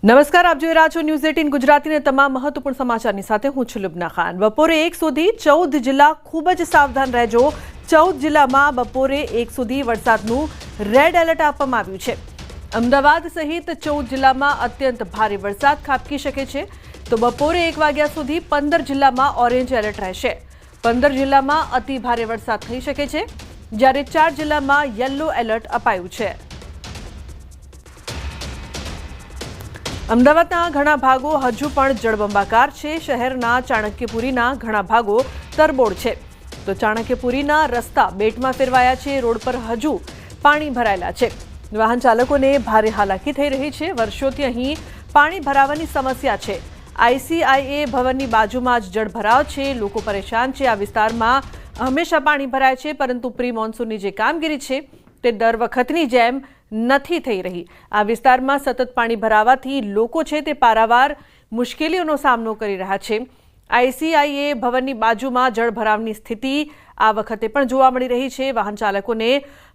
નમસ્કાર, આપ જોઈ રહ્યા છો ન્યૂઝ 18 ગુજરાતીને તમામ મહત્વપૂર્ણ સમાચારની સાથે હું છું લુબના ખાન। બપોરે 1 સુધી 14 જિલ્લા ખૂબ જ સાવધાન રહેજો। 14 જિલ્લામાં બપોરે 1 સુધી વરસાદનું રેડ એલર્ટ આપવામાં આવ્યું છે। અમદાવાદ સહિત 14 જિલ્લામાં અત્યંત ભારે વરસાદ ખાબકી શકે છે। તો બપોરે 1 વાગ્યા સુધી 15 જિલ્લામાં ઓરેન્જ એલર્ટ રહેશે। 15 જિલ્લામાં અતિ ભારે વરસાદ થઈ શકે છે, જ્યારે 4 જિલ્લામાં યલો એલર્ટ અપાયું છે। અમદાવાદના ઘણા ભાગો હજુ પણ જળબંબાકાર છે। શહેરના ચાણક્યપુરીના ઘણા ભાગો તરબોળ છે, તો ચાણક્યપુરીના રસ્તા બેટમાં ફેરવાયા છે। રોડ પર હજુ પાણી ભરાયેલા છે। વાહન ચાલકોને ભારે હાલાકી થઈ રહી છે। વર્ષોથી અહીં પાણી ભરાવાની સમસ્યા છે। ICIA ભવનની બાજુમાં જ જળભરાવ છે, લોકો પરેશાન છે। આ વિસ્તારમાં હંમેશા પાણી ભરાય છે, પરંતુ પ્રી મોન્સૂનની જે કામગીરી છે તે દર વખતની જેમ નથી થઈ રહી। આ વિસ્તારમાં સતત પાણી ભરાવાથી લોકો છે તે પારાવાર મુશ્કેલીઓનો સામનો કરી રહ્યા છે। ICIA ભવનની બાજુમાં જળભરાવની સ્થિતિ આ વખતે પણ જોવા મળી રહી છે। વાહન ચાલકોને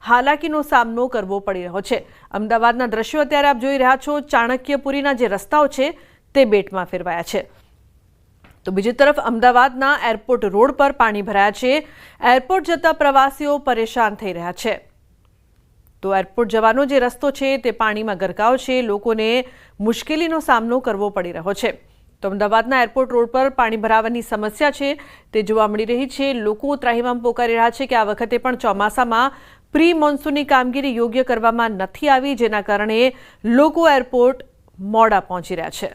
હાલાકીનો સામનો કરવો પડી રહ્યો છે। અમદાવાદના દ્રશ્યો અત્યારે આપ જોઈ રહ્યા છો। ચાણક્યપુરીના જે રસ્તાઓ છે તે બેટમાં ફેરવાયા છે। તો બીજી તરફ અમદાવાદના એરપોર્ટ રોડ પર પાણી ભરાયા છે। એરપોર્ટ જતા પ્રવાસીઓ પરેશાન થઈ રહ્યા છે। તો એરપોર્ટ જવાનો જે રસ્તો છે તે પાણીમાં ગરકાવ છે, લોકોને મુશ્કેલીનો સામનો કરવો પડી રહ્યો છે। તો અમદાવાદના એરપોર્ટ રોડ પર પાણી ભરાવાની સમસ્યા છે તે જોવા મળી રહી છે। લોકો ત્રાહિમામ પોકારી રહ્યા છે કે આ વખતે પણ ચોમાસામાં પ્રી મોન્સૂનની કામગીરી યોગ્ય કરવામાં નથી આવી, જેના કારણે લોકો એરપોર્ટ મોડા પહોંચી રહ્યા છે।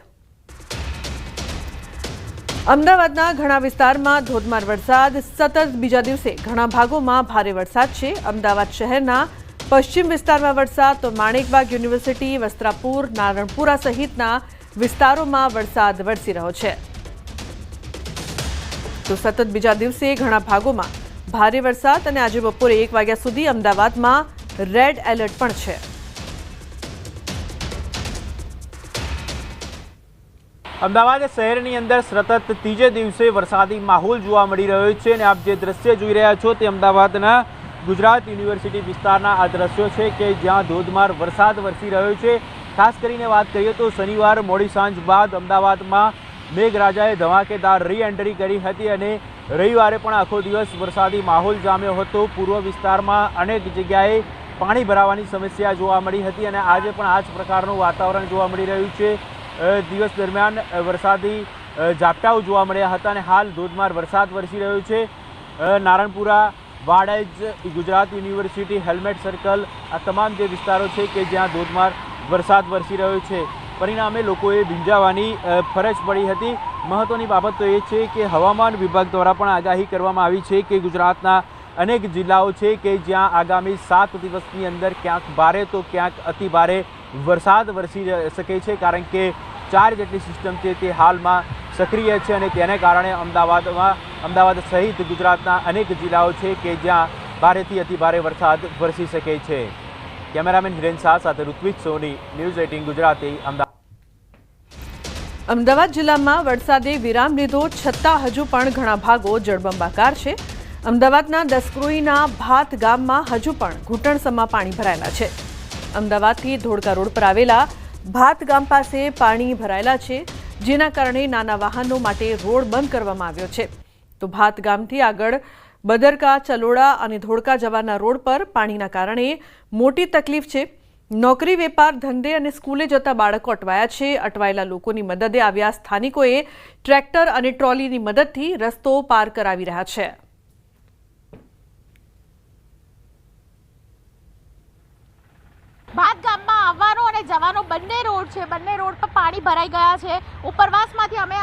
અમદાવાદના ઘણા વિસ્તારમાં ધોધમાર વરસાદ। સતત બીજા દિવસે ઘણા ભાગોમાં ભારે વરસાદ છે। અમદાવાદ શહેરના પશ્ચિમ વિસ્તારમાં વરસાદ, તો માણેકબાગ યુનિવર્સિટી, વસ્ત્રાપુર, નારણપુરા સહિતના વિસ્તારોમાં વરસાદ વરસી રહ્યો છે। તો સતત બીજા દિવસે ઘણા ભાગોમાં ભારે વરસાદ અને આજે બપોરે 1 વાગ્યા સુધી અમદાવાદમાં રેડ એલર્ટ પણ છે। અમદાવાદ શહેરની અંદર સતત ત્રીજે દિવસે વરસાદી માહોલ જોવા મળી રહ્યો છે અને આપ જે દ્રશ્ય જોઈ રહ્યા છો તે અમદાવાદના ગુજરાત યુનિવર્સિટી વિસ્તારના આ દ્રશ્યો છે કે જ્યાં ધોધમાર વરસાદ વરસી રહ્યો છે। ખાસ કરીને વાત કરીએ તો શનિવાર મોડી સાંજ બાદ અમદાવાદમાં મેઘરાજાએ ધમાકેદાર રી એન્ટ્રી કરી હતી અને રવિવારે પણ આખો દિવસ વરસાદી માહોલ જામ્યો હતો। પૂર્વ વિસ્તારમાં અનેક જગ્યાએ પાણી ભરાવાની સમસ્યા જોવા મળી હતી અને આજે પણ આ જ પ્રકારનું વાતાવરણ જોવા મળી રહ્યું છે। દિવસ દરમિયાન વરસાદી ઝાપટાઓ જોવા મળ્યા હતા અને હાલ ધોધમાર વરસાદ વરસી રહ્યો છે। Naranpura, Vadaj, Gujarat university, helmet circle, આ તમામ જે વિસ્તારો છે કે જ્યાં ધોધમાર વરસાદ વરસી રહ્યો છે, પરિણામે લોકોએ ભીંજાવાની ફરજ પડી હતી। મહત્વની બાબત તો એ છે કે હવામાન વિભાગ દ્વારા પણ આગાહી કરવામાં આવી છે કે ગુજરાતના અનેક જિલ્લાઓ છે કે જ્યાં આગામી 7 દિવસની અંદર ક્યાંક ભારે તો ક્યાંક અતિ ભારે વરસાદ વરસી શકે છે, કારણ કે 4 જેટલી સિસ્ટમ છે તે હાલમાં સક્રિય છે અને તેને કારણે અમદાવાદ સહિત ગુજરાતના અનેક જિલ્લાઓ છે કે જ્યાં ભારેથી અતિ ભારે વરસાદ વરસી શકે છે। કેમેરામેન હિરેન શાહ સાથે ઋત્વિક સોની, ન્યૂઝ 18 ગુજરાતી, અમદાવાદ। અમદાવાદ જિલ્લામાં વરસાદે વિરામ લીધો છતાં હજુ પણ ઘણા ભાગો જળબંબાકાર છે। અમદાવાદના દસક્રોઈના ભાત ગામમાં હજુ પણ ઘૂંટણસમાં પાણી ભરાયેલા છે। અમદાવાદથી ધોળકા રોડ પર આવેલા ભાત ગામ પાસે પાણી ભરાયેલા છે, જેના કારણે નાના વાહનો માટે રોડ બંધ કરવામાં આવ્યો છે। તો ભાત ગામથી આગળ બદરકા, ચલોડા અને ધોળકા જવાના રોડ પર પાણીના કારણે મોટી તકલીફ છે। નોકરી, વેપાર, ધંધે અને સ્કૂલે જતા બાળકો અટવાયા છે। અટવાયેલા લોકોની મદદે આવ્યા સ્થાનિકોએ ટ્રેક્ટર અને ટ્રોલીની મદદથી રસ્તો પાર કરાવી રહ્યા છે। ભાત ગામમાં આવવાનો અને જવાનો બંને રોડ છે, બંને રોડ પર પાણી ભરાઈ ગયા છે। ઉપરવાસમાંથી અમે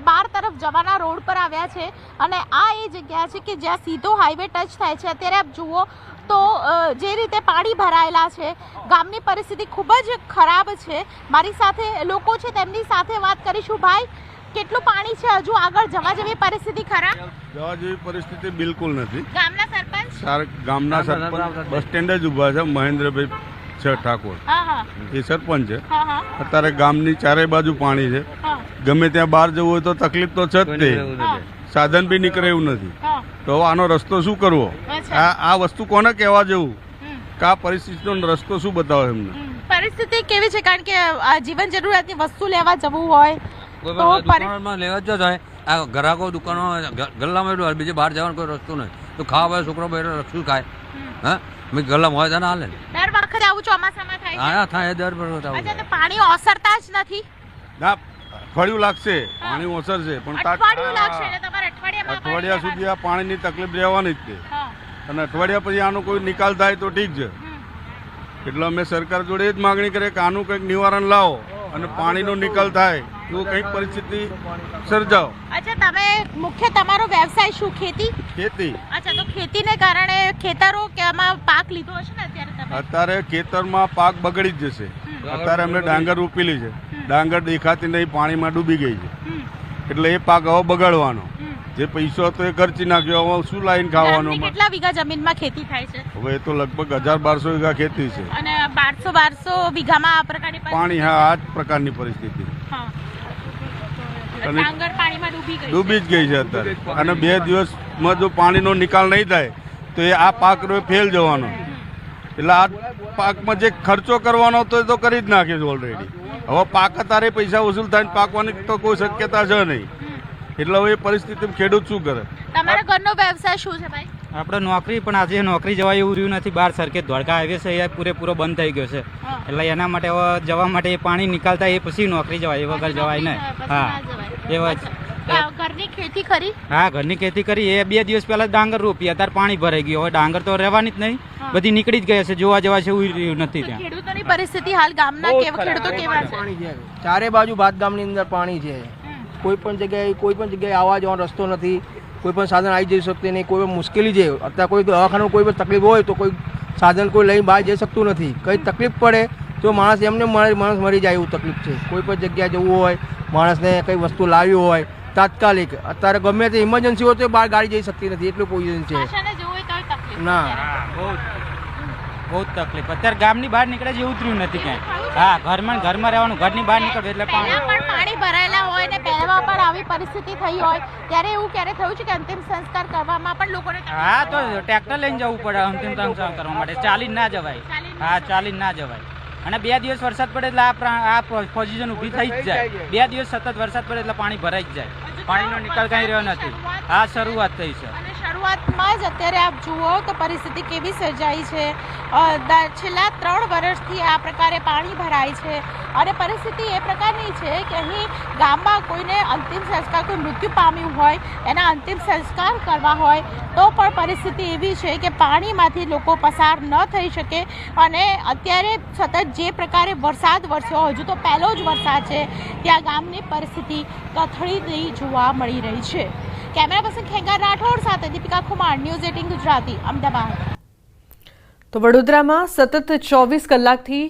બાર તરફ જવાના રોડ પર આવ્યા છે અને આ એ જગ્યા છે કે જ્યાં સીધો હાઈવે ટચ થાય છે। અત્યારે આપ જુઓ તો જે રીતે પાણી ભરાયેલા છે, ગામની પરિસ્થિતિ ખૂબ જ ખરાબ છે। મારી સાથે લોકો છે, તેમની સાથે વાત કરીશું। ભાઈ, કેટલું પાણી છે? હજુ આગળ જવા જેવી પરિસ્થિતિ ખરા? જવા જેવી પરિસ્થિતિ બિલકુલ નથી। ગામના સરપંચ બસ સ્ટેન્ડ જ ઊભા છે, મહેન્દ્રભાઈ છે ઠાકોર, એ સરપંચ છે। અત્યારે ગામની ચારે બાજુ પાણી છે, ગમે ત્યાં બહાર જવું હોય તો તકલીફ તો છે જ તે, સાધન બી નીકળે એવું નથી। તો આનો રસ્તો શું કરવો? આ વસ્તુ કોને કહેવા જેવું કે આ પરિસ્થિતિનો રસ્તો શું બતાવે એમને? પરિસ્થિતિ કેવી છે? કારણ કે જીવન જરૂરિયાતની વસ્તુ લેવા જવું હોય તો દુકાનમાં લેવા જ જાય. આ ગ્રાહકો દુકાનો ગલ્લામાં બીજે બહાર જવાનો કોઈ રસ્તો નહીં, તો ખાવા છોકરો શું ખાય? હા, મેં ગલ્લામાં હોય ને હાલે. દર વખતે આવું ચોમાસામાં થાય છે? હા થાય દર વખતે આવું. અચ્છા, તો પાણી ઓસરતા જ નથી? ના, અઠવાડિયું લાગશે, પાણી ઓસર છે, પણ અઠવાડિયું લાગશે એટલે તમારે અઠવાડિયા સુધી આ પાણીની તકલીફ રહેવાની જ છે. અને અઠવાડિયા પછી આનો કોઈ નિકાલ થાય તો ઠીક છે. એટલે અમે સરકાર જોડે એ જ માગણી કરીએ કે આનું કંઈક નિવારણ લાવો અને પાણીનો નિકાલ થાય તો કંઈક પરિસ્થિતિ સર્જાવો. અચ્છા, તમે મુખ્ય તમારો વ્યવસાય શું? ખેતી? ખેતી. અચ્છા, તો ખેતીને કારણે ખેતરો કે આમાં પાક લીધો હશે ને અત્યારે તમે? અત્યારે ખેતરમાં પાક બગડી જ જશે. અત્યારે અમને ડાંગર રોપેલી છે, ડાંગર દેખાતી નહીં, પાણીમાં ડૂબી ગઈ છે. એટલે એ પાક હવે બગાડવાનો. જે પૈસો હતો એ ખર્ચી નાખ્યો, હવે શું લાઈન ખાવાનો? કેટલા વીઘા જમીનમાં ખેતી થાય છે? હવે એ તો લગભગ 1000-1200 વીઘા ખેતી છે. અને 1200 વીઘામાં આ પ્રકારની પાણી, હા, આ જ પ્રકારની પરિસ્થિતિ. ડાંગર પાણીમાં ડૂબી જ ગઈ છે અત્યારે. અને 2 દિવસમાં જો પાણીનો નિકાલ નહીં થાય તો એ આ પાક ફેલ જવાનો. એટલે આ પાકમાં જે ખર્ચો કરવાનો હતો એ તો કરી જ નાખ્યો છે ઓલરેડી. હવે પાક અત્યારે પૈસા વસૂલ થાય પાકવાની તો કોઈ શક્યતા છે નહીં. એટલે હવે એ પરિસ્થિતિમાં ખેડૂત શું કરે? તમારા ઘરનો વ્યવસાય શું છે ભાઈ? આપણે નોકરી, પણ આજે નોકરી જવાય એવું રહ્યું નથી. બહાર સરખેજ ધોળકા હાઈવે છે એ પૂરેપૂરો બંધ થઈ ગયો છે. એટલે એના માટે હવે જવા માટે એ પાણી નિકાલતા એ પછી નોકરી જવાય, એ વગર જવાય નહીં. હા, એવા જ. ઘરની ખેતી કરી? હા, ઘરની ખેતી કરી. એ 2 દિવસ પહેલા ડાંગર રોપી, અત્યારે પાણી ભરાઈ ગયું. હવે ડાંગર તો રહેવાની જ નહીં, બધી નીકળી જ ગઈ છે. જોવા જવા છે એવું રહ્યું નથી ત્યાં. ખેડૂતોની પરિસ્થિતિ હાલ ગામના ખેડૂતો કેવા છે? ચારે બાજુ ભાત ગામની અંદર પાણી છે. કોઈ પણ જગ્યાએ આવવા જવાનો રસ્તો નથી. કોઈ પણ સાધન આવી જઈ શકતું નહીં. કોઈ પણ મુશ્કેલી છે. અત્યારે કોઈ દવાખાનું કોઈ પણ તકલીફ હોય તો કોઈ સાધન કોઈ લઈને બહાર જઈ શકતું નથી. કંઈ તકલીફ પડે તો માણસ એમને માણસ મરી જાય એવું તકલીફ છે. કોઈ પણ જગ્યાએ જવું હોય, માણસને કંઈ વસ્તુ લાવી હોય તાત્કાલિક, અત્યારે ગમે તે ઇમરજન્સી હોય તો બહાર ગાડી જઈ શકતી નથી, એટલું પોઝિશન છે. ના, બહુ જ તકલીફ. અત્યારે ગામની બહાર નીકળે જેવું ઉતર્યું નથી ક્યાંય. હા, ઘરમાં રહેવાનું, ઘરની બહાર નીકળે એટલે પાણી ભરાયેલા હોય ને પહેલા પણ આવી પરિસ્થિતિ થઈ હોય ત્યારે એવું ક્યારે થયું છે કે અંતિમ સંસ્કાર કરવામાં પણ લોકોને? હા, તો ટ્રેક્ટર લઈને જવું પડે અંતિમ સંસ્કાર કરવા માટે. ચાલીને ના જવાય. હા, ચાલીને ના જવાય. અને 2 દિવસ વરસાદ પડે એટલે આ પોઝિશન ઊભી થઈ જ જાય. 2 દિવસ સતત વરસાદ પડે એટલે પાણી ભરાઈ જ જાય. પાણીનો નિકાલ કઈ રહ્યો નથી. આ શરૂઆત થઈ છે. શરૂઆતમાં જ અત્યારે આપ જુઓ તો પરિસ્થિતિ કેવી સર્જાઈ છે. છેલ્લા 3 વર્ષથી આ પ્રકારે પાણી ભરાય છે અને પરિસ્થિતિ એ પ્રકારની છે કે અહીં ગામમાં કોઈને અંતિમ સંસ્કાર, કોઈ મૃત્યુ પામ્યું હોય એના અંતિમ સંસ્કાર કરવા હોય તો પણ પરિસ્થિતિ એવી છે કે પાણીમાંથી લોકો પસાર ન થઈ શકે. અને અત્યારે સતત જે પ્રકારે વરસાદ વરસ્યો, હજુ તો પહેલો જ વરસાદ છે, ત્યાં ગામની પરિસ્થિતિ કથળી જોવા મળી રહી છે. કેમેરા પર્સન ખેંગાર રાઠોડ સાથે દીપિકા કુમાર, ન્યૂઝ 18 ગુજરાતી, અમદાવાદ. તો વડોદરામાં સતત 24 કલાકથી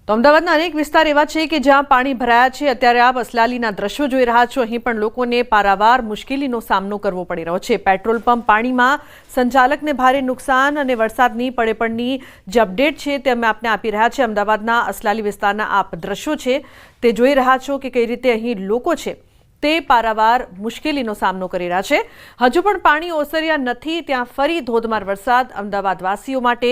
તો અમદાવાદના અનેક વિસ્તાર એવા છે કે જ્યાં પાણી ભરાયા છે. અત્યારે આપ અસલાલીના દ્રશ્યો જોઈ રહ્યા છો. અહીં પણ લોકોને પારાવાર મુશ્કેલીનો સામનો કરવો પડી રહ્યો છે. પેટ્રોલ પંપ પાણીમાં, સંચાલકને ભારે નુકસાન અને વરસાદની પડેપણની જે અપડેટ છે તે અમે આપને આપી રહ્યા છે. અમદાવાદના અસલાલી વિસ્તારના આપ દ્રશ્યો છે તે જોઈ રહ્યા છો કે કઈ રીતે અહીં લોકો છે તે પારાવાર મુશ્કેલીનો સામનો કરી રહ્યા છે. હજુ પણ પાણી ઓસર્યા નથી, ત્યાં ફરી ધોધમાર વરસાદ. અમદાવાદવાસીઓ માટે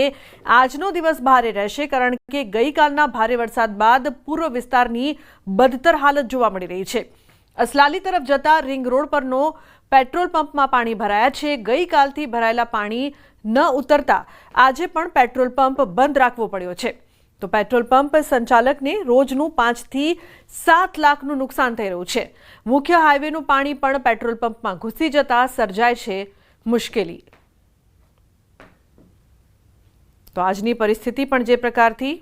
આજનો દિવસ ભારે રહેશે, કારણ કે ગઈકાલના ભારે વરસાદ બાદ પૂર્વ વિસ્તારની બદતર હાલત જોવા મળી રહી છે. અસલાલી તરફ જતા રિંગ રોડ પરનો પેટ્રોલ પંપમાં પાણી ભરાયા છે. ગઈકાલથી ભરાયેલા પાણી ન ઉતરતા આજે પણ પેટ્રોલ પંપ બંધ રાખવો પડ્યો છે. તો પેટ્રોલ પંપ સંચાલકને રોજનું 5 થી 7 લાખનું નુકસાન થઈ રહ્યું છે. મુખ્ય હાઈવેનું પાણી પણ પેટ્રોલ પંપમાં ઘૂસી જતા સર્જાય છે મુશ્કેલી. તો આજની પરિસ્થિતિ પણ જે પ્રકારથી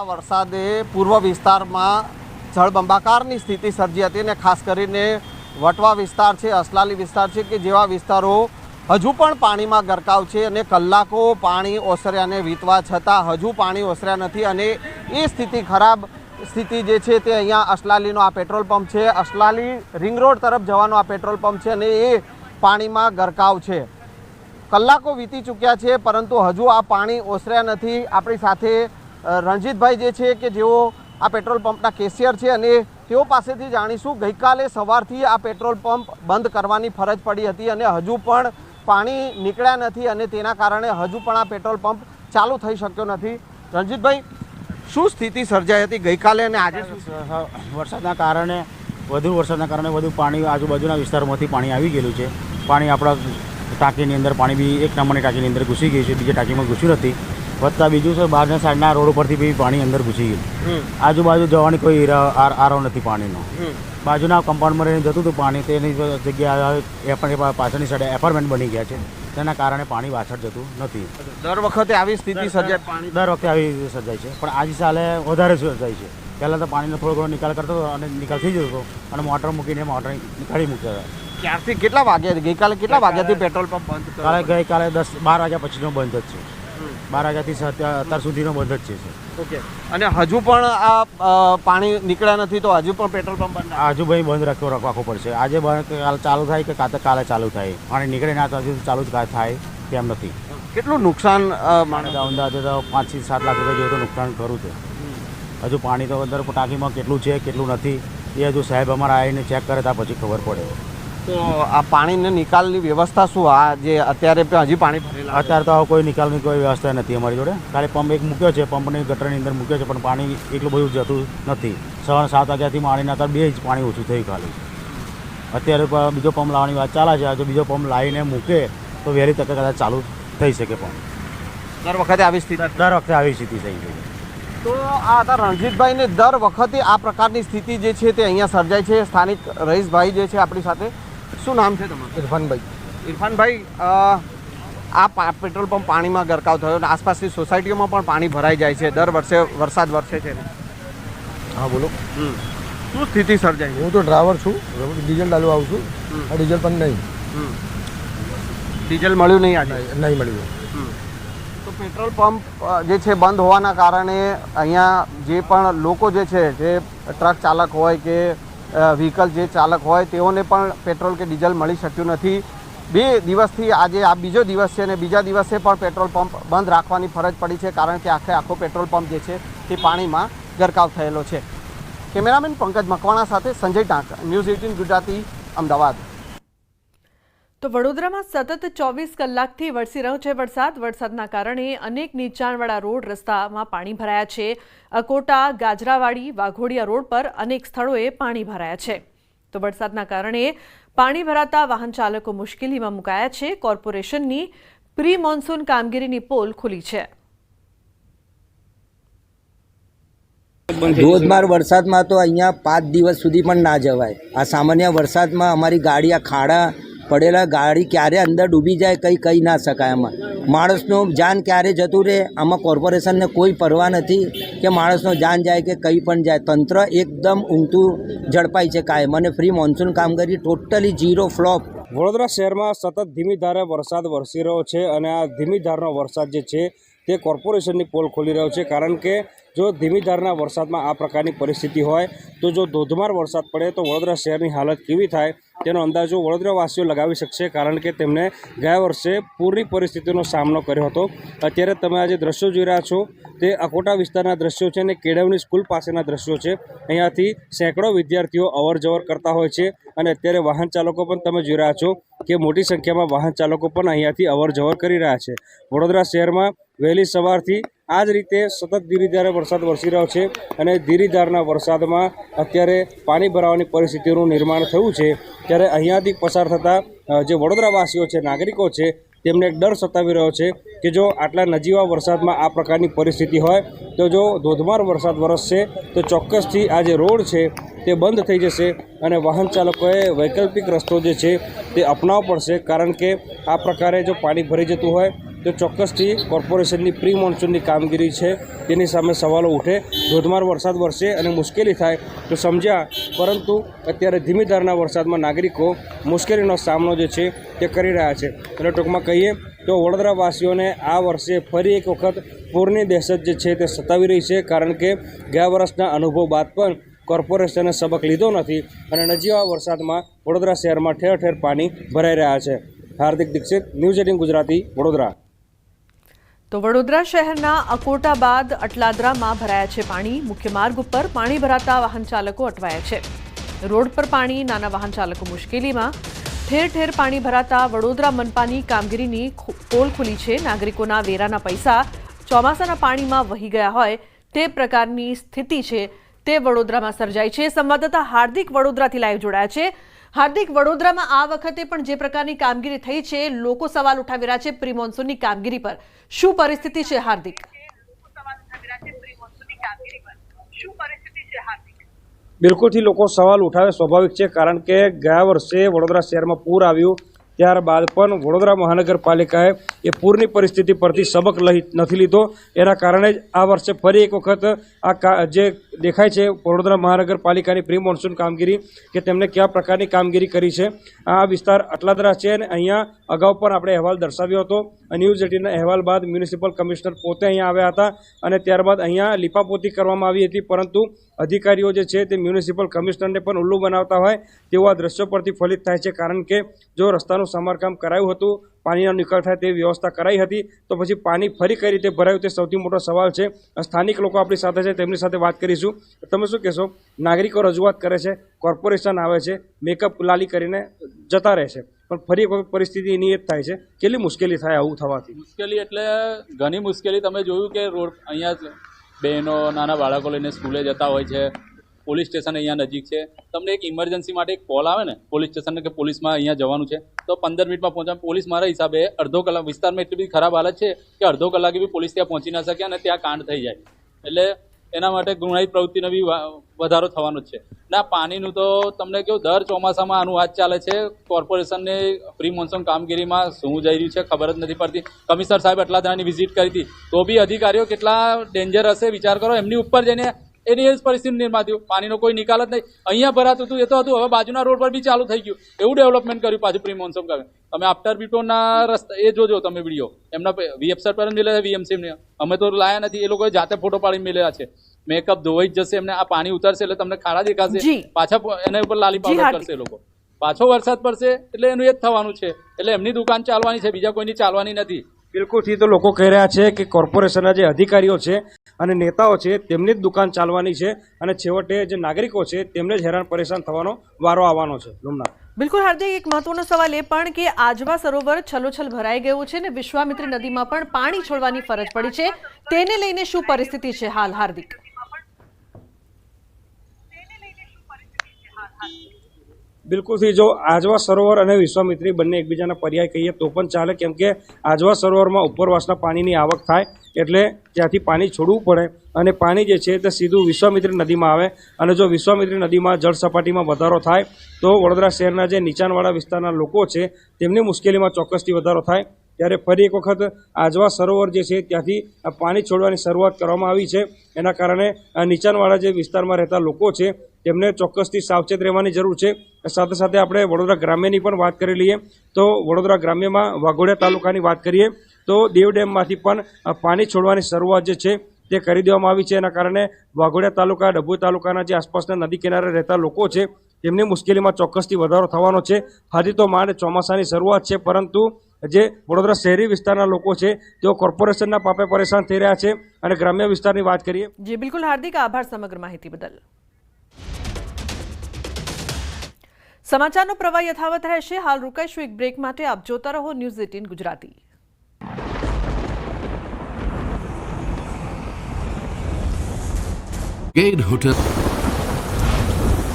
વરસાદે પૂર્વ વિસ્તારમાં જળબંબાકારની સ્થિતિ સર્જી હતી અને ખાસ કરીને વટવા વિસ્તાર છે, અસલાલી વિસ્તાર છે કે જેવા વિસ્તારો હજુ પણ પાણીમાં ગરકાવ છે અને કલાકો પાણી ઓસર્યાને વીતવા છતાં હજુ પાણી ઓસર્યા નથી. અને એ સ્થિતિ, ખરાબ સ્થિતિ જે છે તે અહીંયા અસલાલીનો આ પેટ્રોલ પંપ છે. અસલાલી રિંગ રોડ તરફ જવાનો આ પેટ્રોલ પંપ છે અને એ પાણીમાં ગરકાવ છે. કલાકો વીતી ચૂક્યા છે પરંતુ હજુ આ પાણી ઓસર્યા નથી. આપણી સાથે રણજીતભાઈ જે છે કે જેઓ આ પેટ્રોલ પંપના કેશિયર છે અને તેઓ પાસેથી જાણીશું. ગઈકાલે સવારથી આ પેટ્રોલ પંપ બંધ કરવાની ફરજ પડી હતી અને હજુ પણ પાણી નીકળ્યા નથી અને તેના કારણે હજુ પણ આ પેટ્રોલ પંપ ચાલુ થઈ શક્યો નથી. રણજીતભાઈ, શું સ્થિતિ સર્જાઈ હતી ગઈકાલે અને આજે? વરસાદના કારણે વધુ પાણી આજુબાજુના વિસ્તારોમાંથી પાણી આવી ગયેલું છે. પાણી આપણા ટાંકીની અંદર પાણી બી એક નંબરની ટાંકીની અંદર ઘૂસી ગયું છે, બીજી ટાંકીમાં ઘૂસ્યું નથી. વધતા બીજું છે બહારના સાઈડના રોડ ઉપરથી બી પાણી અંદર ઘૂસી ગયું. આજુબાજુ જવાની કોઈ આરો નથી પાણીનો. બાજુના કમ્પાઉન્ડમાં રહીને જતું હતું પાણી, તેની જગ્યાએ પાછળની સાઈડે એપાર્ટમેન્ટ બની ગયા છે, તેના કારણે પાણી પાછળ જતું નથી. દર વખતે આવી સ્થિતિ સર્જાય? દર વખતે આવી સર્જાય છે, પણ આજે સાલે વધારે સર્જાય છે. પહેલાં તો પાણીનો થોડો ઘણો નિકાલ કરતો હતો અને નિકાલ થઈ જતો હતો અને મોટર મૂકીને મોટર નીકાળી મૂકતા હતા. ક્યારથી કેટલા વાગ્યા ગઈકાલે કેટલા વાગ્યાથી પેટ્રોલ પંપ બંધ? ગઈકાલે 10-12 વાગ્યા પછીનો બંધ જ છે. 12 વાગ્યાથી અત્યાર સુધીનો બંધ જ છે. ઓકે. અને હજુ પણ આ પાણી નીકળ્યા નથી તો હજુ પણ પેટ્રોલ પંપ બંધ? હજુ ભાઈ બંધ રાખવો પડશે. આજે બંધ કાલે ચાલુ થાય કે કાલે ચાલુ થાય. પાણી નીકળે ના તો હજુ ચાલુ થાય તેમ નથી. કેટલું નુકસાન અંદાજે તો 5 થી 7 લાખ રૂપિયા જેવું તો નુકસાન ખરું છે. હજુ પાણી તો અંદર ટાંકીમાં કેટલું છે કેટલું નથી એ હજુ સાહેબ અમારા આવીને ચેક કરે ત્યાં પછી ખબર પડે. તો આ પાણીને નિકાલની વ્યવસ્થા શું? આ જે અત્યારે હજી પાણી ભરેલા? અત્યારે તો કોઈ નિકાલની કોઈ વ્યવસ્થા નથી અમારી જોડે. ખાલી પંપ એક મૂક્યો છે, પંપની ગટરની અંદર મૂક્યો છે, પણ પાણી એટલું બધું જતું નથી. સવારના 7 વાગ્યાથી પાણીના અત્યારે 2 ઇંચ પાણી ઓછું થયું ખાલી. અત્યારે બીજો પંપ લાવવાની વાત ચાલે છે. જો બીજો પંપ લાવીને મૂકે તો વહેલી તકે કદાચ ચાલુ થઈ શકે. પણ દર વખતે આવી સ્થિતિ થઈ ગઈ. તો આ હતા રણજીતભાઈને દર વખતે આ પ્રકારની સ્થિતિ જે છે તે અહીંયા સર્જાય છે. સ્થાનિક રહીશભાઈ જે છે આપણી સાથે. શું નામ છે તમારું? ઇરફાનભાઈ. ઇરફાનભાઈ, આ પેટ્રોલ પંપ પાણીમાં ગરકાવ થયો અને આસપાસની સોસાયટીઓમાં પણ પાણી ભરાઈ જાય છે દર વર્ષે વરસાદ વરસે છે. હા બોલો. શું સ્થિતિ સર્જાય? હું તો ડ્રાઈવર છું, ડીઝલ ડાલવા આવું છું. આ ડીઝલ પણ નહીં. ડીઝલ મળ્યું નહીં આજે? નહીં મળ્યું. તો પેટ્રોલ પંપ જે છે બંધ હોવાના કારણે અહીંયા જે પણ લોકો જે છે, જે ટ્રક ચાલક હોય કે વ્હીકલ જે ચાલક હોય તેઓને પણ પેટ્રોલ કે ડીઝલ મળી શક્યું નથી. 2 દિવસથી આજે આ બીજો દિવસ છે અને બીજા દિવસે પણ પેટ્રોલ પંપ બંધ રાખવાની ફરજ પડી છે, કારણ કે આખો પેટ્રોલ પંપ જે છે તે પાણીમાં ગરકાવ થયેલો છે. કેમેરામેન પંકજ મકવાણા સાથે સંજય ટાંક, ન્યૂઝ 18 ગુજરાતી, અમદાવાદ. તો વડોદરામાં સતત 24 કલાકથી વરસી રહ્યો છે વરસાદના કારણે અનેક નીચાણવાળા રોડ રસ્તામાં પાણી ભરાયા છે. અકોટા, ગાજરાવાડી, વાઘોડિયા રોડ પર અનેક સ્થળોએ પાણી ભરાયા છે. તો વરસાદના કારણે પાણી ભરાતા વાહન ચાલકો મુશ્કેલીમાં મુકાયા છે. કોર્પોરેશનની પ્રી મોન્સૂન કામગીરીની પોલ ખુલી છે. ધોધમાર વરસાદમાં તો અહીંયા 5 દિવસ સુધી પણ ના જવાય. આ સામાન્ય વરસાદમાં અમારી ગાડી આ ખાડા પડેલા, ગાડી ક્યારે અંદર ડૂબી જાય કંઈ કહી ના શકાય. આમાં માણસનું જાન ક્યારે જતું રહે આમાં કોર્પોરેશનને કોઈ પરવા નથી કે માણસનો જાન જાય કે કંઈ પણ જાય. તંત્ર એકદમ ઊંઘતું ઝડપાય છે કાયમ. અને ફ્રી મોન્સૂન કામગીરી ટોટલી ઝીરો ફ્લોપ. વડોદરા શહેરમાં સતત ધીમી ધારે વરસાદ વરસી રહ્યો છે અને આ ધીમી ધારનો વરસાદ જે છે તે કોર્પોરેશનની પોલ ખોલી રહ્યો છે. કારણ કે જો ધીમી ધારના વરસાદમાં આ પ્રકારની પરિસ્થિતિ હોય તો જો ધોધમાર વરસાદ પડે તો વડોદરા શહેરની હાલત કેવી થાય તેનો અંદાજો વડોદરાવાસીઓ લગાવી શકશે. કારણ કે તેમણે ગયા વર્ષે પૂરની પરિસ્થિતિનો સામનો કર્યો હતો. અત્યારે તમે આ જે દ્રશ્યો જોઈ રહ્યા છો તે અકોટા વિસ્તારના દ્રશ્યો છે અને કેળવણી સ્કૂલ પાસેના દ્રશ્યો છે. અહીંયાથી સેંકડો વિદ્યાર્થીઓ અવર જવર કરતા હોય છે અને અત્યારે વાહન ચાલકો પણ તમે જોઈ રહ્યા છો કે મોટી સંખ્યામાં વાહન ચાલકો પણ અહીંયાથી અવર જવર કરી રહ્યા છે. વડોદરા શહેરમાં વહેલી સવારથી આ જ રીતે સતત ધીરીધારે વરસાદ વરસી રહ્યો છે અને ધીરીધારના વરસાદમાં અત્યારે પાણી ભરાવાની પરિસ્થિતિનું નિર્માણ થયું છે. ત્યારે અહીંયાથી પસાર થતા જે વડોદરાવાસીઓ છે, નાગરિકો છે, તેમને એક ડર સતાવી રહ્યો છે કે જો આટલા નજીવા વરસાદમાં આ પ્રકારની પરિસ્થિતિ હોય તો જો ધોધમાર વરસાદ વરસશે તો ચોક્કસથી આ જે રોડ છે તે બંધ થઈ જશે અને વાહન ચાલકોએ વૈકલ્પિક રસ્તો જે છે તે અપનાવવો પડશે. કારણ કે આ પ્રકારે જો પાણી ભરી જતું હોય તો ચોક્કસથી કોર્પોરેશનની પ્રી મોન્સૂનની કામગીરી છે તેની સામે સવાલો ઉઠે. ધોધમાર વરસાદ વરસે અને મુશ્કેલી થાય તો સમજ્યા, પરંતુ અત્યારે ધીમી ધારના વરસાદમાં નાગરિકો મુશ્કેલીનો સામનો જે છે તે કરી રહ્યા છે. એટલે ટૂંકમાં કહીએ તો વડોદરાવાસીઓને આ વર્ષે ફરી એક વખત પૂરની દહેશત જે છે તે સતાવી રહી છે. કારણ કે ગયા વર્ષના અનુભવ બાદ પણ કોર્પોરેશને સબક લીધો નથી અને નજીવા વરસાદમાં વડોદરા શહેરમાં ઠેર ઠેર પાણી ભરાઈ રહ્યા છે. હાર્દિક દીક્ષિત, ન્યૂઝ 18 ગુજરાતી, વડોદરા. તો વડોદરા શહેરના અકોટા બાદ અટલાદરામાં ભરાયા છે પાણી. મુખ્ય માર્ગ ઉપર પાણી ભરાતા વાહન ચાલકો અટવાયા છે. રોડ પર પાણી, નાના વાહન ચાલકો મુશ્કેલીમાં. ઠેર ઠેર પાણી ભરાતા વડોદરા મનપાની કામગીરીની પોલ ખુલી છે. નાગરિકોના વેરાના પૈસા ચોમાસાના પાણીમાં વહી ગયા હોય તે પ્રકારની સ્થિતિ છે તે વડોદરામાં સર્જાઈ છે. સંવાદદાતા હાર્દિક વડોદરાથી લાઈવ જોડાયા છે. હાર્દિક, વડોદરામાં આ વખતે પણ જે પ્રકારની કામગીરી થઈ છે, લોકો સવાલ ઉઠાવી રહ્યા છે પ્રી મોન્સૂનની કામગીરી પર. શું પરિસ્થિતિ છે હાર્દિક? બિલકુલથી લોકો સવાલ ઉઠાવે સ્વાભાવિક છે, કારણ કે ગયા વર્ષે વડોદરા શહેરમાં પૂર આવ્યું ત્યારબાદ પણ વડોદરા મહાનગરપાલિકાએ એ પૂરની પરિસ્થિતિ પરથી સબક નથી લીધો. એના કારણે જ આ વર્ષે ફરી એક વખત આ જે દેખાય છે વડોદરા મહાનગરપાલિકાની પ્રી મોન્સૂન કામગીરી કે તેમણે કયા પ્રકારની કામગીરી કરી છે. આ વિસ્તાર અટલાદરા છે અને અહીંયા અગાઉ પણ આપણે અહેવાલ દર્શાવ્યો હતો. ન્યૂઝ 18ના અહેવાલ બાદ મ્યુનિસિપલ કમિશનર પોતે અહીંયા આવ્યા હતા અને ત્યારબાદ અહીંયા લીપાપોતી કરવામાં આવી હતી, પરંતુ અધિકારીઓ જે છે તે મ્યુનિસિપલ કમિશનરને પણ ઉલ્લુ બનાવતા હોય તેવા દ્રશ્યો પરથી ફલિત થાય છે. કારણ કે જો રસ્તાનું સમારકામ કરાયું હતું, પાણીનો નિકાલ થાય તેવી વ્યવસ્થા કરાઈ હતી, તો પછી પાણી ફરી કઈ રીતે ભરાયું તે સૌથી મોટો સવાલ છે. સ્થાનિક લોકો આપણી સાથે છે, તેમની સાથે વાત કરીશું. તમે શું કહેશો? નાગરિકો રજૂઆત કરે છે, કોર્પોરેશન આવે છે, મેકઅપ લાલી કરીને જતા રહે છે, પણ ફરી એક વખત પરિસ્થિતિ એની જ થાય છે. કેટલી મુશ્કેલી થાય આવું થવાથી? મુશ્કેલી એટલે ઘણી મુશ્કેલી. તમે જોયું કે રોડ અહીંયા બહેનો નાના બાળકો લઈને સ્કૂલે જતા હોય છે, પોલીસ સ્ટેશન અહીંયા નજીક છે. તમને એક ઇમરજન્સી માટે એક કોલ આવે ને પોલીસ સ્ટેશનને કે પોલીસમાં અહીંયા જવાનું છે, તો 15 મિનિટમાં પહોંચવા. પોલીસ મારા હિસાબે અડધો કલાક, વિસ્તારમાં એટલી બધી ખરાબ હાલત છે કે અડધો કલાકે બી પોલીસ ત્યાં પહોંચી ના શકે અને ત્યાં કાંડ થઈ જાય. એટલે એના માટે ગુનાહિત પ્રવૃત્તિનો બી વધારો થવાનો જ છે. ના, પાણીનું તો તમને કહ્યું દર ચોમાસામાં આનું વાત ચાલે છે. કોર્પોરેશનની પ્રી મોન્સૂન કામગીરીમાં શું જઈ રહ્યું છે ખબર જ નથી પડતી. કમિશનર સાહેબ અટલાદરાની વિઝિટ કરી હતી, તો બી અધિકારીઓ કેટલા ડેન્જર હશે વિચાર કરો. એમની ઉપર જઈને એની એ જ પરિસ્થિતિ નિર્માણ થયું. પાણીનો કોઈ નિકાલ જ નહીં. અહીંયા ભરાતું હતું એ તો હતું, હવે બાજુના રોડ પર બી ચાલુ થઈ ગયું. એવું ડેવલપમેન્ટ કર્યું પાછું પ્રી મોન્સૂન કરે. તમે આફ્ટર બિફોરના રસ્તા એ જોજો તમે વિડીયો, એમના વીએફસર પર મિલે વીએમસી. અમે તો લાયા નથી, એ લોકોએ જાતે ફોટો પાડી મિલેલા છે. મેકઅપ ધોવાઈ જ જશે એમને. આ પાણી ઉતરશે એટલે તમને ખાડા દેખાશે, પાછા એના ઉપર લાલી પાવડર કરશે એ લોકો. પાછો વરસાદ પડશે એટલે એનું એ જ થવાનું છે. એટલે એમની દુકાન ચાલવાની છે, બીજા કોઈની ચાલવાની નથી. બિલકુલથી તો લોકો કહી રહ્યા છે કે કોર્પોરેશનના જે અધિકારીઓ છે અને નેતાઓ છે તેમની જ દુકાન ચાલવાની છે અને છેવટે જે નાગરિકો છે તેમને જ હેરાન પરેશાન થવાનો વારો આવવાનો છે. લુમના, બિલકુલ હાર્દિક, એક મહત્વનો સવાલ એ પણ કે આજવા સરોવર છલોછલ ભરાઈ ગયું છે અને વિશ્વામિત્રી નદીમાં પણ પાણી છોડવાની ફરજ પડી છે. તેને લઈને શું પરિસ્થિતિ છે હાલ હાર્દિક? બિલકુલથી જો આજવા સરોવર અને વિશ્વામિત્રી બંને એકબીજાના પર્યાય કહીએ તો પણ ચાલે, કેમ કે આજવા સરોવરમાં ઉપરવાસના પાણીની આવક થાય એટલે ત્યાંથી પાણી છોડવું પડે અને પાણી જે છે તે સીધું વિશ્વામિત્રી નદીમાં આવે. અને જો વિશ્વામિત્રી નદીમાં જળ સપાટીમાં વધારો થાય તો વડોદરા શહેરના જે નીચાણવાળા વિસ્તારના લોકો છે તેમની મુશ્કેલીમાં ચોક્કસથી વધારો થાય. ત્યારે ફરી એક વખત આજવા સરોવર જે છે ત્યાંથી પાણી છોડવાની શરૂઆત કરવામાં આવી છે. એના કારણે નીચાણવાળા જે વિસ્તારમાં રહેતા લોકો છે તેમને ચોક્કસથી સાવચેત રહેવાની જરૂર છે. સાથે સાથે આપણે વડોદરા ગ્રામ્યની પણ વાત કરી લઈએ તો વડોદરા ગ્રામ્યમાં વાઘોડિયા તાલુકાની વાત કરીએ તો દેવ ડેમમાંથી પણ પાણી છોડવાની શરૂઆત જે છે તે કરી દેવામાં આવી છે. એના કારણે વાઘોડિયા તાલુકા, ડભોઈ તાલુકાના જે આસપાસના નદી કિનારે રહેતા લોકો છે તેમની મુશ્કેલીમાં ચોક્કસથી વધારો થવાનો છે. હજી તો માંડ ચોમાસાની શરૂઆત છે, પરંતુ જે વડોદરા શહેરી વિસ્તારના લોકો છે તેઓ કોર્પોરેશનના પાપે પરેશાન થઈ રહ્યા છે. અને ગ્રામ્ય વિસ્તારની વાત કરીએ. જી બિલકુલ હાર્દિક, આભાર સમગ્ર માહિતી બદલ. સમાચારનો પ્રવાહ યથાવત રહેશે. હાલ રોકાઈશું એક બ્રેક માટે. આપ જોતા રહો ન્યૂઝ 18 ગુજરાતી.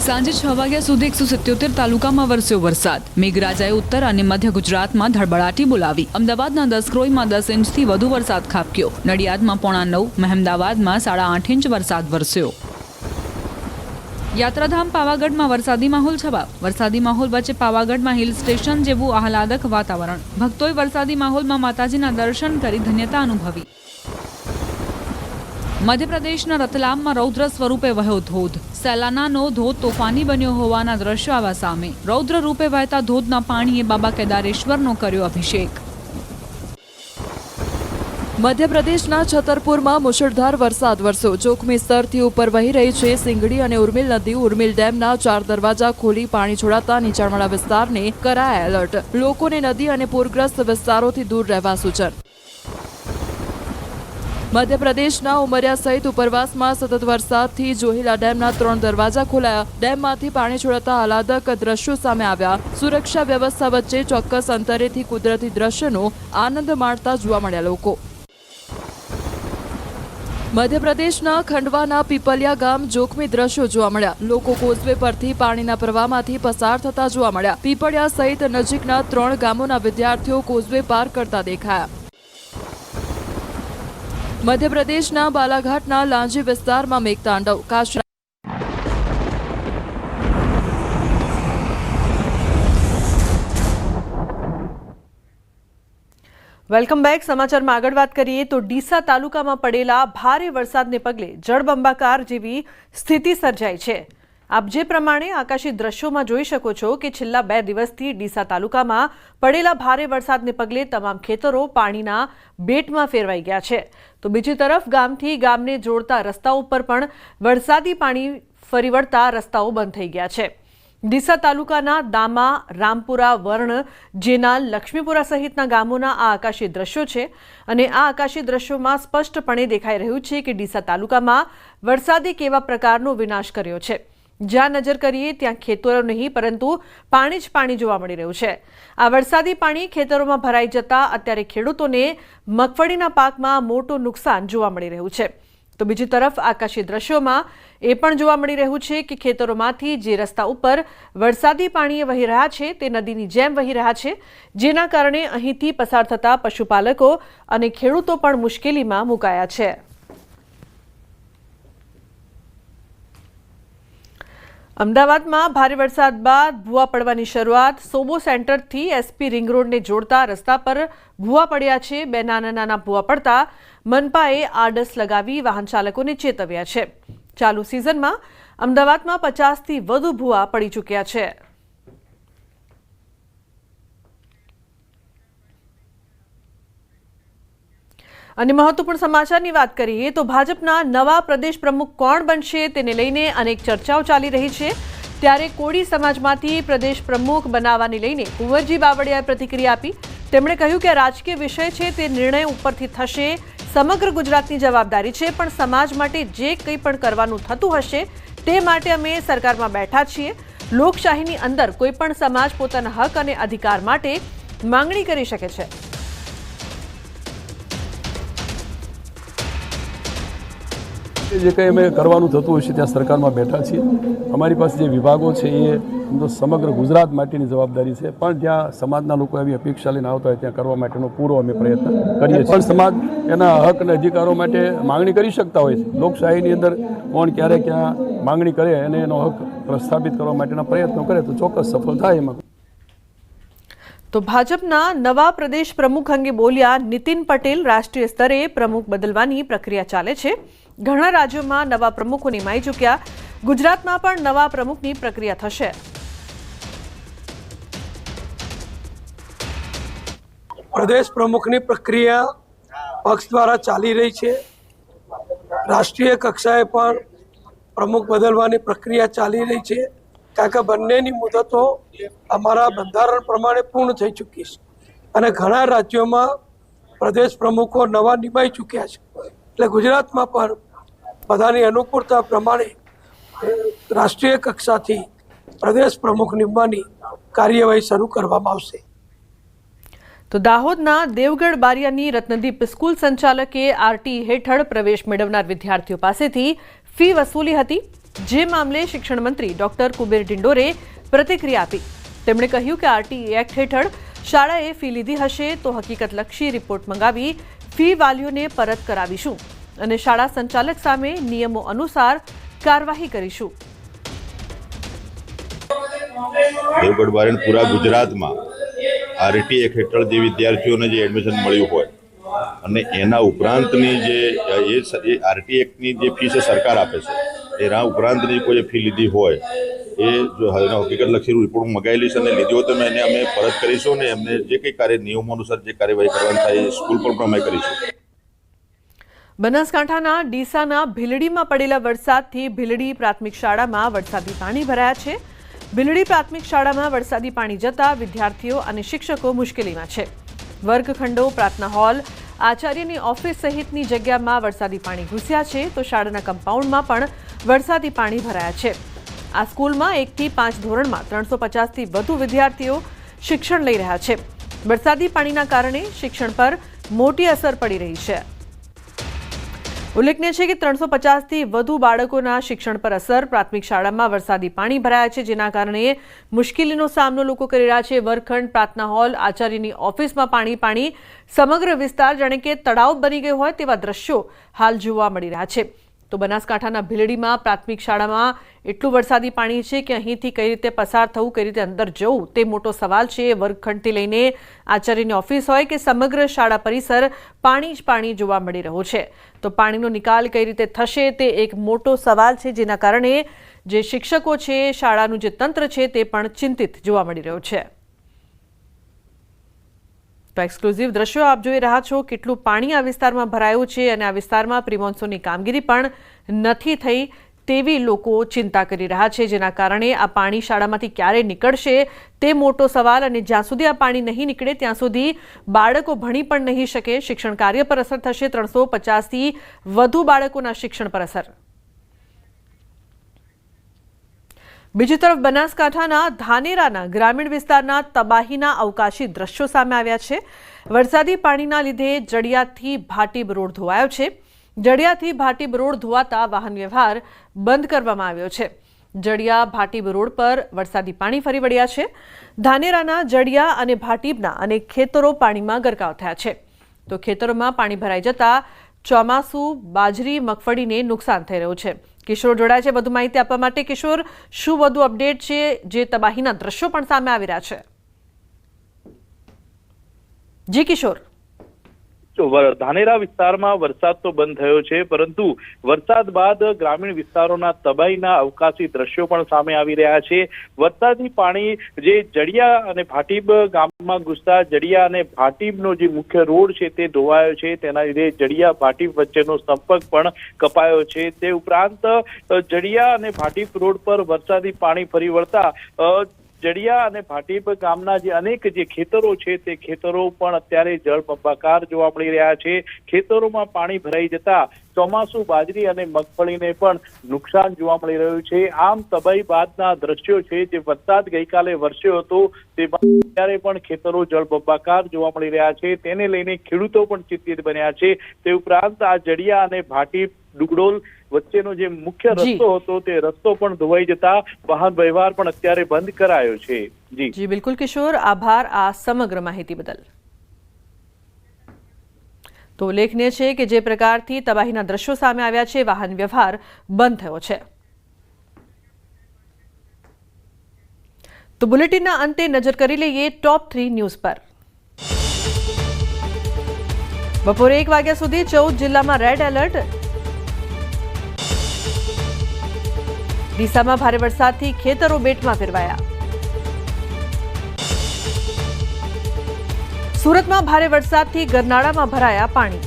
સાંજે 6 વાગ્યા સુધી 177 તાલુકામાં વરસ્યો વરસાદ. મેઘરાજાએ ઉત્તર અને મધ્ય ગુજરાતમાં ધડબડાટી બોલાવી. અમદાવાદના 10 ક્રોઈમાં 10 ઇંચથી વધુ વરસાદ ખાબક્યો. નડિયાદમાં 9.5, મહેમદાવાદમાં 8.5 ઇંચ વરસાદ વરસ્યો. યાત્રાધામ પાવાગઢમાં વરસાદી માહોલ છવાયો. વરસાદી માહોલ વચ્ચે પાવાગઢમાં હિલ સ્ટેશન જેવું આહલાદક વાતાવરણ. ભક્તોએ વરસાદી માહોલમાં માતાજીના દર્શન કરી ધન્યતા અનુભવી. મધ્યપ્રદેશના રતલામમાં રૌદ્ર સ્વરૂપે વહ્યો ધોધ. સેલાનાનો ધોધ તોફાની બન્યો હોવાના દ્રશ્યો આવ્યા સામે. રૌદ્ર રૂપે વહેતા ધોધના પાણીએ બાબા કેદારેશ્વરનો કર્યો અભિષેક. મધ્યપ્રદેશના છતરપુરમાં મુશળધાર વરસાદ વરસ્યો. જોખમી સ્તરથી ઉપર વહી રહી છે સિંગડી અને ઉર્મિલ નદી. ઉર્મિલ ડેમના 4 દરવાજા ખોલી પાણી છોડાતા નીચાણવાળા વિસ્તારને કરાયા એલર્ટ. લોકોને નદી અને પૂરગ્રસ્ત વિસ્તારોથી દૂર રહેવા સૂચન. મધ્યપ્રદેશના ઉમરિયા સહિત ઉપરવાસમાં સતત વરસાદથી જોહિલા ડેમના 3 દરવાજા ખોલાયા. ડેમમાંથી પાણી છોડાતા આહલાદક દ્રશ્યો સામે આવ્યા. સુરક્ષા વ્યવસ્થા વચ્ચે ચોક્કસ અંતરેથી કુદરતી દ્રશ્યનો આનંદ માણતા જોવા મળ્યા લોકો. મધ્યપ્રદેશના ખંડવાના પીપલિયા ગામ જોખમી દ્રશ્યો જોવા મળ્યા. લોકો કોઝવે પરથી પાણીના પ્રવાહમાંથી પસાર થતા જોવા મળ્યા. પીપળિયા સહિત નજીકના 3 ગામોના વિદ્યાર્થીઓ કોઝવે પાર કરતા દેખાયા. મધ્યપ્રદેશના બાલાઘાટના લાંજી વિસ્તારમાં મેઘતાંડવ. Kashi welcome back. સમાચારમાં આગળ વાત કરીએ તો ડીસા તાલુકામાં પડેલા ભારે વરસાદને પગલે જળબંબાકાર જેવી સ્થિતિ સર્જાઈ છે. આપ જે પ્રમાણે આકાશી દ્રશ્યોમાં જોઈ શકો છો કે છેલ્લા 2 દિવસથી ડીસા તાલુકામાં પડેલા ભારે વરસાદને પગલે તમામ ખેતરો પાણીના બેટમાં ફેરવાઈ ગયા છે. તો બીજી તરફ ગામથી ગામને જોડતા રસ્તાઓ પર પણ વરસાદી પાણી ફરી વળતા રસ્તાઓ બંધ થઈ ગયા છે. ડીસા તાલુકાના દામા, રામપુરા, વર્ણ, જેનાલ, લક્ષ્મીપુરા સહિતના ગામોના આ આકાશી દ્રશ્યો છે અને આ આકાશી દ્રશ્યોમાં સ્પષ્ટપણે દેખાઈ રહ્યું છે કે ડીસા તાલુકામાં વરસાદે કેવા પ્રકારનો વિનાશ કર્યો છે. જ્યાં નજર કરીએ ત્યાં ખેતરો નહીં પરંતુ પાણી જ પાણી જોવા મળી રહ્યું છે. આ વરસાદી પાણી ખેતરોમાં ભરાઈ જતા અત્યારે ખેડૂતોને મગફળીના પાકમાં મોટું નુકસાન જોવા મળી રહ્યું છે. તો બીજી તરફ આકાશી દ્રશ્યોમાં એ પણ જોવા મળી રહ્યું છે કે ખેતરોમાંથી જે રસ્તા ઉપર વરસાદી પાણી વહી રહ્યા છે તે નદીની જેમ વહી રહ્યા છે, જેના કારણે અહીંથી પસાર થતા પશુપાલકો અને ખેડૂતો પણ મુશ્કેલીમાં મુકાયા છે. અમદાવાદમાં ભારે વરસાદ બાદ ભૂવા પડવાની શરૂઆત. સોબો સેન્ટરથી એસપી રિંગ રોડને જોડતા રસ્તા પર ભૂવા પડ્યા છે. 2 નાના નાના ભૂવા પડતા મનપાએ આડસ લગાવી વાહન ચાલકોને ચેતવ્યા છે. ચાલુ સિઝનમાં અમદાવાદમાં 50થી વધુ ભૂવા પડી ચૂક્યા છે. અને મહત્વપૂર્ણ સમાચારની વાત કરીએ તો ભાજપના નવા પ્રદેશ પ્રમુખ કોણ બનશે તેને લઈને અનેક ચર્ચાઓ ચાલી રહી છે. ત્યારે કોળી સમાજમાંથી પ્રદેશ પ્રમુખ બનાવવાને લઈને કુંવરજી બાવળિયાએ પ્રતિક્રિયા આપી. તેમણે કહ્યું કે રાજકીય વિષય છે તે નિર્ણય ઉપરથી થશે. સમગ્ર ગુજરાતની જવાબદારી છે, પણ સમાજ માટે જે કંઈ પણ કરવાનું થતું હશે તે માટે અમે સરકારમાં બેઠા છીએ. લોકશાહીની અંદર કોઈ પણ સમાજ પોતાના હક અને અધિકાર માટે માંગણી કરી શકે છે. જે કંઈ અમે કરવાનું થતું હોય છે ત્યાં સરકારમાં બેઠા છીએ. અમારી પાસે જે વિભાગો છે એ તો સમગ્ર ગુજરાત માટેની જવાબદારી છે, પણ જ્યાં સમાજના લોકો એવી અપેક્ષા લઈને આવતા હોય ત્યાં કરવા માટેનો પૂરો અમે પ્રયત્ન કરીએ છીએ. પણ સમાજ એના હક અને અધિકારો માટે માંગણી કરી શકતા હોય છે. લોકશાહીની અંદર કોણ ક્યારે ક્યાં માંગણી કરે અને એનો હક પ્રસ્થાપિત કરવા માટેના પ્રયત્નો કરે તો ચોક્કસ સફળ થાય એમાં. તો ભાજપના નવા પ્રદેશ પ્રમુખ અંગે બોલ્યા નીતિન પટેલ. રાષ્ટ્રીય સ્તરે પ્રમુખ બદલવાની પ્રક્રિયા ચાલે છે. ઘણા રાજ્યોમાં નવા પ્રમુખો નિમાઈ ચૂક્યા. ગુજરાતમાં પણ નવા પ્રમુખની પ્રક્રિયા થશે. પ્રદેશ પ્રમુખની પ્રક્રિયા પક્ષ દ્વારા ચાલી રહી છે. રાષ્ટ્રીય કક્ષાએ પણ પ્રમુખ બદલવાની પ્રક્રિયા ચાલી રહી છે, કારણ કે બંનેની મુદતો અમારા બંધારણ પ્રમાણે પૂર્ણ થઈ ચૂકી છે અને ઘણા રાજ્યોમાં પ્રદેશ પ્રમુખો નવા નિમાઈ ચૂક્યા છે. એટલે ગુજરાતમાં પણ બધાની અનુકૂળતા પ્રમાણે રાષ્ટ્રીય કક્ષાથી પ્રદેશ પ્રમુખ નિમવાની કાર્યવાહી શરૂ કરવામાં આવશે. તો દાહોદના દેવગઢ બારિયાની રત્નદીપ સ્કૂલ સંચાલકે આરટી હેઠળ પ્રવેશ મેળવનાર વિદ્યાર્થીઓ પાસેથી ફી વસૂલી હતી. જે મામલે શિક્ષણ મંત્રી ડોક્ટર કુબેર ડિંડોરે પ્રતિક્રિયા આપી. તેમણે કહ્યું કે આરટી એક્ટ હેઠળ શાળાએ ફી લીધી હશે તો હકીકતલક્ષી રિપોર્ટ મંગાવી ફી વાલીઓને પરત કરાવીશું અને શાળા સંચાલક સામે નિયમો અનુસાર કાર્યવાહી કરીશું. દેવગઢ બારિયા પૂરા ગુજરાતમાં આરટી એક્ટ હેઠળ જે વિદ્યાર્થીઓને જે એડમિશન મળ્યું હોય અને એના ઉપરાંતની જે આરટી એક્ટની જે ફી છે સરકાર આપે છે, એના ઉપરાંતની કોઈ ફી લીધી હોય એ જો હકીકતલક્ષી રિપોર્ટ મંગાવેલી છે અને લીધી હોય તો એને અમે પરત કરીશું અને એમને જે કંઈ નિયમો અનુસાર જે કાર્યવાહી કરવાની થાય એ સ્કૂલ પણ અમે કરીશું. બનાસકાંઠાના ડીસાના ભીલડીમાં પડેલા વરસાદથી ભીલડી પ્રાથમિક શાળામાં વરસાદી પાણી ભરાયા છે. ભીલડી પ્રાથમિક શાળામાં વરસાદી પાણી જતા વિદ્યાર્થીઓ અને શિક્ષકો મુશ્કેલીમાં છે. વર્ગખંડો, પ્રાર્થના હોલ, આચાર્યની ઓફિસ સહિતની જગ્યામાં વરસાદી પાણી ઘૂસ્યા છે તો શાળાના કમ્પાઉન્ડમાં પણ વરસાદી પાણી ભરાયા છે. આ સ્કૂલમાં 1 થી 5 ધોરણમાં 350થી વધુ વિદ્યાર્થીઓ શિક્ષણ લઈ રહ્યા છે. વરસાદી પાણીના કારણે શિક્ષણ પર મોટી અસર પડી રહી છે. ઉલ્લેખનીય છે કે 350થી વધુ બાળકોના શિક્ષણ પર અસર. પ્રાથમિક શાળામાં વરસાદી પાણી ભરાયા છે, જેના કારણે મુશ્કેલીનો સામનો લોકો કરી રહ્યા છે. વર્ગખંડ, પ્રાર્થના હોલ, આચાર્યની ઓફિસમાં પાણી. સમગ્ર વિસ્તાર જાણે કે તળાવ બની ગયો હોય તેવા દ્રશ્યો હાલ જોવા મળી રહ્યા છે. તો બનાસકાંઠાના ભીલડીમાં પ્રાથમિક શાળામાં એટલું વરસાદી પાણી છે કે અહીંથી કઈ રીતે પસાર થવું, કઈ રીતે અંદર જવું તે મોટો સવાલ છે. વર્ગખંડથી લઈને આચાર્યની ઓફિસ હોય કે સમગ્ર શાળા પરિસર પાણી જ પાણી જોવા મળી રહ્યું છે. તો પાણીનો નિકાલ કઈ રીતે થશે તે એક મોટો સવાલ છે, જેના કારણે જે શિક્ષકો છે, શાળાનું જે તંત્ર છે તે પણ ચિંતિત જોવા મળી રહ્યું છે. તો એક્સક્લુઝિવ દ્રશ્યો આપ જોઈ રહ્યા છો. કેટલું પાણી આ વિસ્તારમાં ભરાયું છે અને આ વિસ્તારમાં પ્રી-મોન્સૂનની કામગીરી પણ નથી થઈ તેવી લોકો ચિંતા કરી રહ્યા છે, જેના કારણે આ પાણી શાળામાંથી ક્યારે નીકળશે તે મોટો સવાલ. અને જ્યાં સુધી આ પાણી નહીં નીકળે ત્યાં સુધી બાળકો ભણી પણ નહીં શકે. શિક્ષણ કાર્ય પર અસર થશે. 350થી વધુ બાળકોના શિક્ષણ પર અસર. બીજી તરફ બનાસકાંઠાના ધાનેરાના ગ્રામીણ વિસ્તારના તબાહીના અવકાશી દ્રશ્યો સામે આવ્યા છે. વરસાદી પાણીના લીધે જડિયાથી ભાટીબ રોડ ધોવાયો છે. જડિયાથી ભાટીબ રોડ ધોવાતા વાહન વ્યવહાર બંધ કરવામાં આવ્યો છે. જડિયા ભાટીબ રોડ પર વરસાદી પાણી ફરી વળ્યા છે. ધાનેરાના જડિયા અને ભાટીબના અનેક ખેતરો પાણીમાં ગરકાવ થયા છે. તો ખેતરોમાં પાણી ભરાઈ જતા ચોમાસુ બાજરી, મગફળીને નુકસાન થઈ રહ્યું છે. કિશોર જોડાય છે વધુ માહિતી આપવા માટે. કિશોર, શું વધુ અપડેટ છે? જે તબાહીના દ્રશ્યો પણ સામે આવી રહ્યા છે. જી કિશોર. ધાનેરા વિસ્તારમાં વરસાદ તો બંધ થયો છે, પરંતુ વરસાદ બાદ ગ્રામીણ વિસ્તારોના તબાહીના અવકાશી દ્રશ્યો પણ સામે આવી રહ્યા છે. વરસાદી પાણી જે જડિયા અને ભાટીબ ગામમાં ઘૂસતા જડિયા અને ભાટીબનો જે મુખ્ય રોડ છે તે ધોવાયો છે. તેના લીધે જડિયા ભાટીબ વચ્ચેનો સંપર્ક પણ કપાયો છે. તે ઉપરાંત જડિયા અને ભાટીબ રોડ પર વરસાદી પાણી ફરી વળતા જડિયા અને ભાટીબ ગામના જે અનેક જે ખેતરો છે તે ખેતરો પણ અત્યારે જળબંબાકાર જોવા મળી રહ્યા છે. ખેતરોમાં પાણી ભરાઈ જતા ચોમાસુ બાજરી અને મગફળીને પણ નુકસાન જોવા મળી રહ્યું છે. આમ તબાહી બાદના દ્રશ્યો છે. જે વરસાદ ગઈકાલે વરસ્યો હતો તે અત્યારે પણ ખેતરો જળબંબાકાર જોવા મળી રહ્યા છે. તેને લઈને ખેડૂતો પણ ચિંતિત બન્યા છે. તે ઉપરાંત આ જડિયા અને ભાટીબ ડુગડોલ વચ્ચેનો જે મુખ્ય રસ્તો હતો તે રસ્તો પણ ધોવાઈ જતા વાહન વ્યવહાર પણ અત્યારે બંધ કરાયો છે. જી બિલકુલ કિશોર, આભાર આ સમગ્ર માહિતી બદલ. તો ઉલ્લેખનીય છે કે જે પ્રકારથી તબાહીના દ્રશ્યો સામે આવ્યા છે, વાહન વ્યવહાર બંધ થયો છે. તો બુલેટિનના અંતે નજર કરી લઈએ ટોપ 3 ન્યૂઝ પર. બપોરે 1 વાગ્યા સુધી 14 જિલ્લામાં રેડ એલર્ટ. ડીસામાં ભારે વરસાદથી ખેતરો બેટમાં ફેરવાયા. સુરતમાં ભારે વરસાદથી ગરનાળામાં ભરાયા પાણી.